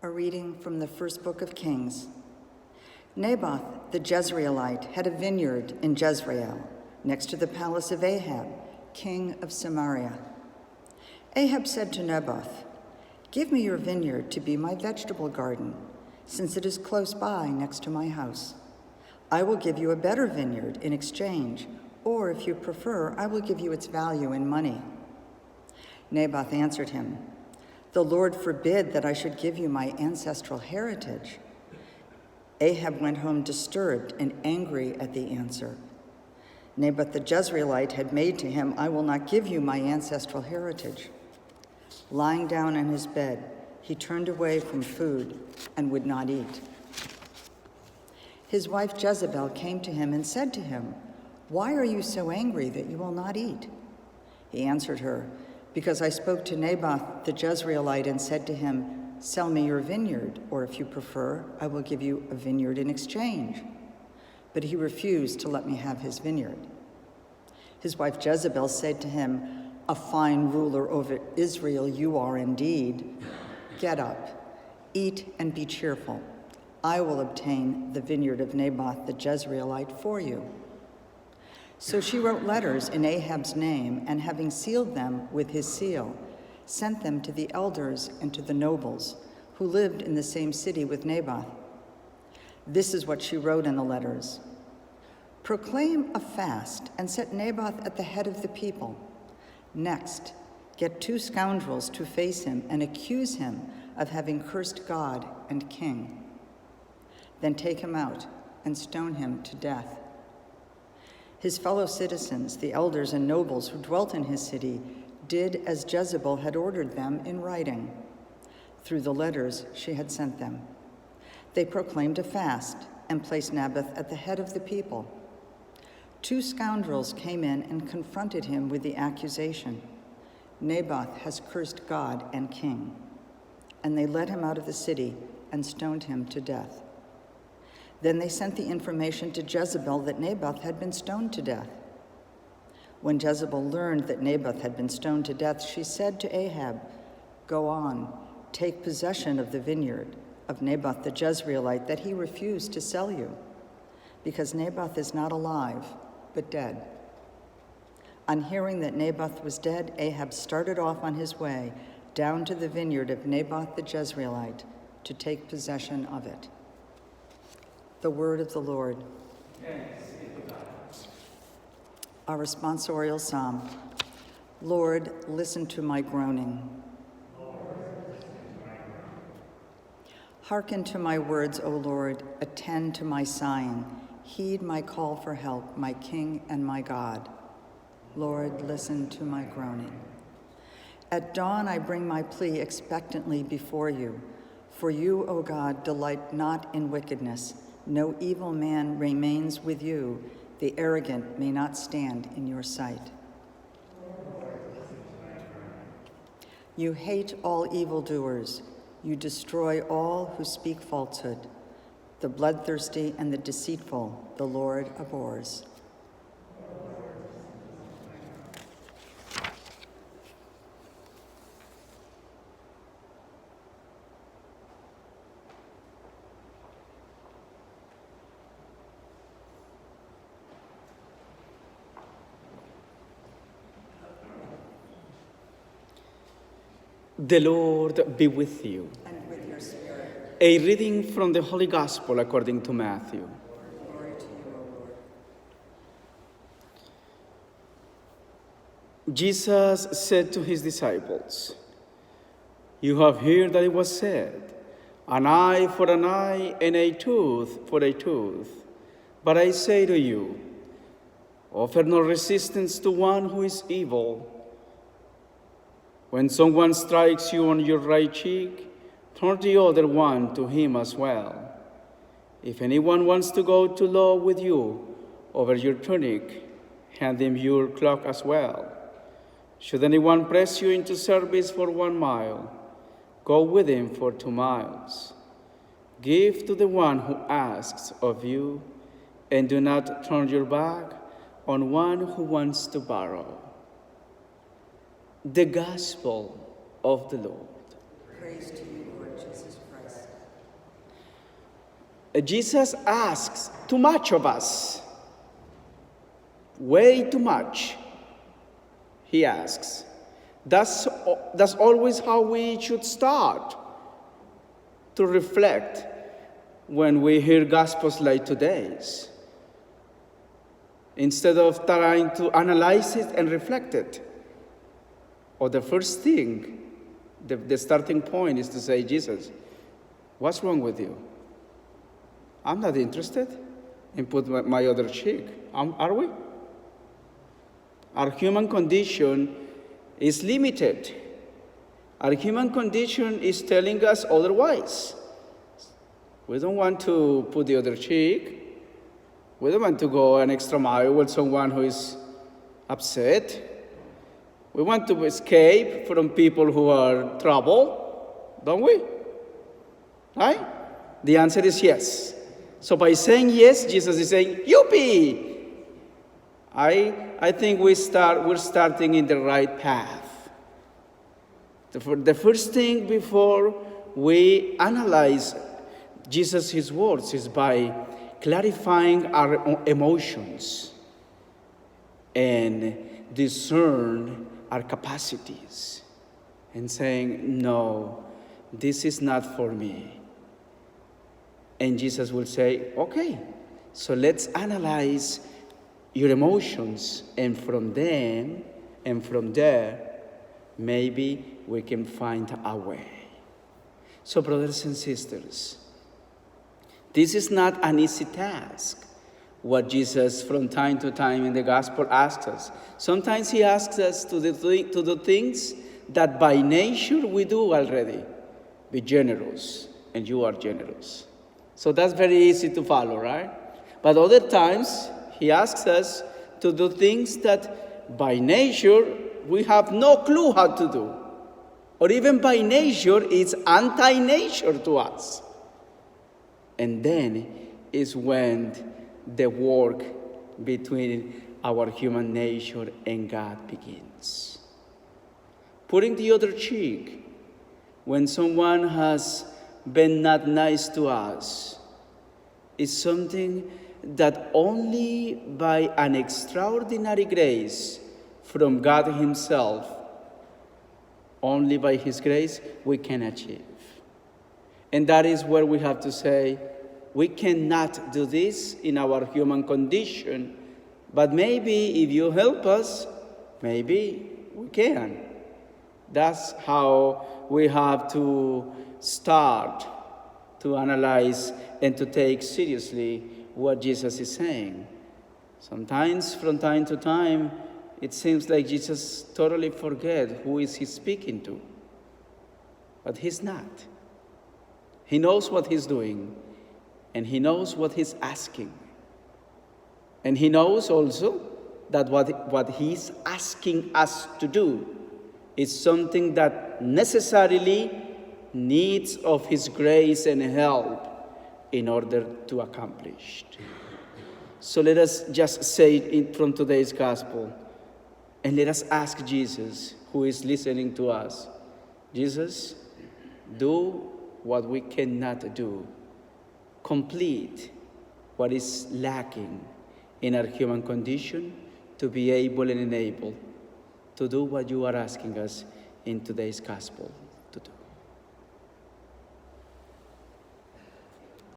A reading from the first book of Kings. Naboth the Jezreelite had a vineyard in Jezreel, next to the palace of Ahab, king of Samaria. Ahab said to Naboth, "Give me your vineyard to be my vegetable garden, since it is close by next to my house. I will give you a better vineyard in exchange, or if you prefer, I will give you its value in money." Naboth answered him, "The Lord forbid that I should give you my ancestral heritage." Ahab went home disturbed and angry at the answer. Naboth the Jezreelite had made to him, "I will not give you my ancestral heritage." Lying down on his bed, he turned away from food and would not eat. His wife Jezebel came to him and said to him, "Why are you so angry that you will not eat?" He answered her, "Because I spoke to Naboth the Jezreelite and said to him, 'Sell me your vineyard, or if you prefer, I will give you a vineyard in exchange.' But he refused to let me have his vineyard." His wife Jezebel said to him, "A fine ruler over Israel you are indeed. Get up, eat and be cheerful. I will obtain the vineyard of Naboth the Jezreelite for you." So she wrote letters in Ahab's name, and having sealed them with his seal, sent them to the elders and to the nobles who lived in the same city with Naboth. This is what she wrote in the letters: "Proclaim a fast and set Naboth at the head of the people. Next, get 2 scoundrels to face him and accuse him of having cursed God and king. Then take him out and stone him to death." His fellow citizens, the elders and nobles who dwelt in his city, did as Jezebel had ordered them in writing, through the letters she had sent them. They proclaimed a fast and placed Naboth at the head of the people. 2 scoundrels came in and confronted him with the accusation, "Naboth has cursed God and king." And they led him out of the city and stoned him to death. Then they sent the information to Jezebel that Naboth had been stoned to death. When Jezebel learned that Naboth had been stoned to death, she said to Ahab, "Go on, take possession of the vineyard of Naboth the Jezreelite that he refused to sell you, because Naboth is not alive, but dead." On hearing that Naboth was dead, Ahab started off on his way down to the vineyard of Naboth the Jezreelite to take possession of it. The word of the Lord. Thanks be to God. Our responsorial psalm. Lord, listen to my groaning. Hearken to my words, O Lord, attend to my sighing. Heed my call for help, my King and my God. Lord, listen to my groaning. At dawn I bring my plea expectantly before you. For you, O God, delight not in wickedness. No evil man remains with you. The arrogant may not stand in your sight. You hate all evildoers. You destroy all who speak falsehood. The bloodthirsty and the deceitful, the Lord abhors. The Lord be with you. And with your spirit. A reading from the Holy Gospel according to Matthew. Glory to you, O Lord. Jesus said to his disciples, "You have heard that it was said, an eye for an eye and a tooth for a tooth. But I say to you, offer no resistance to one who is evil. When someone strikes you on your right cheek, turn the other one to him as well. If anyone wants to go to law with you over your tunic, hand him your cloak as well. Should anyone press you into service for 1 mile, go with him for 2 miles. Give to the one who asks of you, and do not turn your back on one who wants to borrow." The Gospel of the Lord. Praise to you, Lord Jesus Christ. Jesus asks too much of us. Way too much, he asks. That's always how we should start to reflect when we hear Gospels like today's. Instead of trying to analyze it and reflect it. Or the first thing, the starting point is to say, Jesus, what's wrong with you? I'm not interested in put my other cheek. Are we? Our human condition is limited. Our human condition is telling us otherwise. We don't want to put the other cheek. We don't want to go an extra mile with someone who is upset. We want to escape from people who are trouble, don't we? Right? The answer is yes. So by saying yes, Jesus is saying, "Yuppie!" I think we're starting in the right path. The first thing before we analyze Jesus' words is by clarifying our emotions and discern our capacities and saying, no, this is not for me. And Jesus will say, okay, so let's analyze your emotions, and from them and from there, maybe we can find a way. So brothers and sisters, this is not an easy task, what Jesus from time to time in the gospel asks us. Sometimes he asks us to do things that by nature we do already. Be generous, and you are generous. So that's very easy to follow, right? But other times, he asks us to do things that by nature we have no clue how to do. Or even by nature, it's anti-nature to us. And then is when the work between our human nature and God begins. Putting the other cheek when someone has been not nice to us is something that only by an extraordinary grace from God himself, only by his grace, we can achieve. And that is where we have to say, we cannot do this in our human condition, but maybe if you help us, maybe we can. That's how we have to start to analyze and to take seriously what Jesus is saying. Sometimes, from time to time, it seems like Jesus totally forgets who is he speaking to. But he's not. He knows what he's doing, and he knows what he's asking. And he knows also that what he's asking us to do is something that necessarily needs of his grace and help in order to accomplish. So let us just say it from today's gospel, and let us ask Jesus, who is listening to us, Jesus, do what we cannot do. Complete what is lacking in our human condition to be able and enabled to do what you are asking us in today's gospel.